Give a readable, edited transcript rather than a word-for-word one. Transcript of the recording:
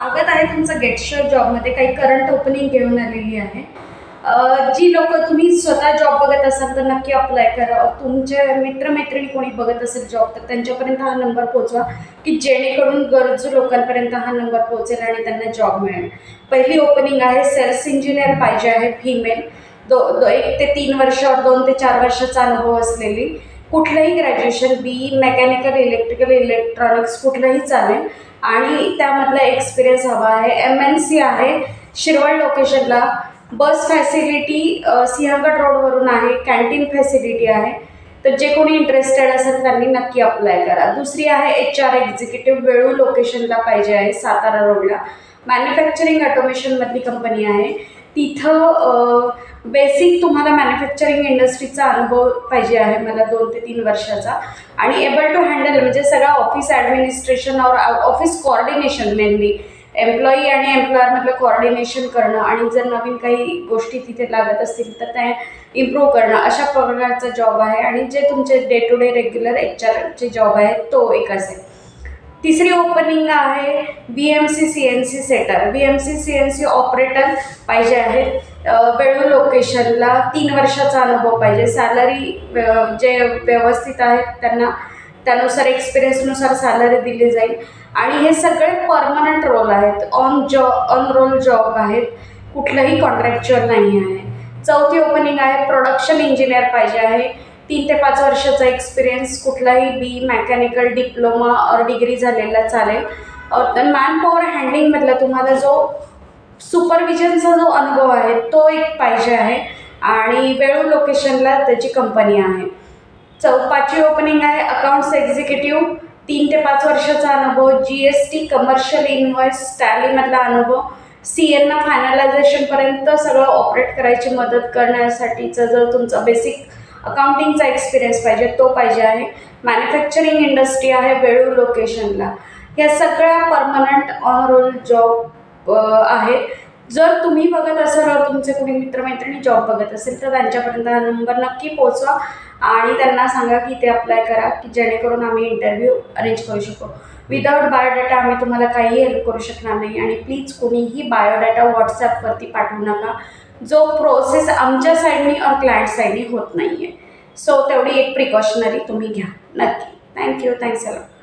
स्वागत आहे तुमचं गेटश्युअर जॉबमध्ये. काही करंट ओपनिंग घेऊन आलेली आहे. जी लोक तुम्ही स्वतः जॉब बघत असाल तर नक्की अप्लाय करा. तुमचे मित्रमैत्रिणी कोणी बघत असेल जॉब तर त्यांच्यापर्यंत हा नंबर पोहोचवा की जेणेकरून गरजू लोकांपर्यंत हा नंबर पोहोचेल आणि त्यांना जॉब मिळेल. पहिली ओपनिंग आहे, सेल्स इंजिनियर पाहिजे आहे, फिमेल, 1 ते 3 वर्ष, 2 ते 4 वर्षाचा अनुभव असलेली, कुठलंही graduation, BE mechanical, electrical, electronics कुठलंही चालेल आणि त्यामधला एक्सपिरियन्स हवा आहे. MNC आहे, शिरवळ लोकेशनला, बस फॅसिलिटी सिंहगड रोडवरून आहे, कॅन्टीन फॅसिलिटी आहे. तर जे कोणी इंटरेस्टेड असेल त्यांनी नक्की अप्लाय करा. दुसरी आहे HR एक्झिक्युटिव्ह, वेळू लोकेशनला पाहिजे आहे, सातारा रोडला. मॅन्युफॅक्चरिंग ऑटोमेशनमधली कंपनी आहे. तिथं बेसिक तुम्हाला मॅन्युफॅक्चरिंग इंडस्ट्रीचा अनुभव पाहिजे आहे मला, 2 ते 3 वर्षाचा, आणि एबल टू हँडल म्हणजे सगळं ऑफिस ॲडमिनिस्ट्रेशन और ऑफिस कोऑर्डिनेशन, मेनली एम्प्लॉई आणि एम्प्लॉयरमधलं कोऑर्डिनेशन करणं आणि जर नवीन काही गोष्टी तिथे लागत असतील तर त्या इम्प्रूव्ह करणं, अशा प्रकारचा जॉब आहे. आणि जे तुमचे डे टू डे रेग्युलर HRचे जॉब आहेत तो एक असेल. तिसरी ओपनिंग आहे BMC CNC setter, BMC CNC operator पाहिजे आहेत, वेळू लोकेशनला, 3 वर्षाचा अनुभव पाहिजे. सॅलरी जे व्यवस्थित आहेत त्यांना त्यानुसार एक्सपिरियन्सनुसार सॅलरी दिली जाईल. आणि हे सगळे परमनंट रोल आहेत, ऑन रोल जॉब आहेत, कुठलंही कॉन्ट्रॅक्च्युअल नाही आहे. चौथी ओपनिंग आहे, प्रोडक्शन इंजिनियर पाहिजे आहे, 3 ते 5 वर्षाचा एक्सपिरियन्स, कुठलाही BE मेकॅनिकल, डिप्लोमा और डिग्री झालेला चालेल. मॅन पॉवर हँडलिंगमधला तुम्हाला जो सुपरविजनचा जो अनुभव आहे तो एक पाहिजे आहे आणि वेळू लोकेशनला त्याची कंपनी आहे. 5वी ओपनिंग आहे, अकाउंट्स एक्झिक्युटिव्ह, 3 ते 5 वर्षाचा अनुभव, GST, कमर्शियल इनव्हॉइस, टॅलीमधला अनुभव, CNना फायनलायझेशनपर्यंत सगळं ऑपरेट करायची मदत करण्यासाठीचं जर तुमचा बेसिक अकाउंटिंगचा एक्सपिरियन्स पाहिजे तो पाहिजे आहे. मॅन्युफॅक्चरिंग इंडस्ट्री आहे वेळू लोकेशनला. ह्या सगळ्या परमनंट ऑन रोल जॉब आहेत. जर तुम्ही बघत असाल और तुमचे कोणी मित्रमैत्रिणी जॉब बघत असेल तर त्यांच्यापर्यंत हा नंबर नक्की पोचवा आणि त्यांना सांगा की ते अप्लाय करा की जेणेकरून आम्ही इंटरव्ह्यू अरेंज करू शकू. विदाऊट बायोडाटा आम्ही तुम्हाला काही हेल्प करू शकणार नाही. आणि प्लीज कोणीही बायोडाटा व्हॉट्सॲपवरती पाठवू नका, जो प्रोसेस आमच्या साईडनी और क्लायंट साईडनी होत नाही आहे. सो तेवढी एक प्रिकॉशनरी तुम्ही घ्या नक्की. थँक्यू. Thanks a lot.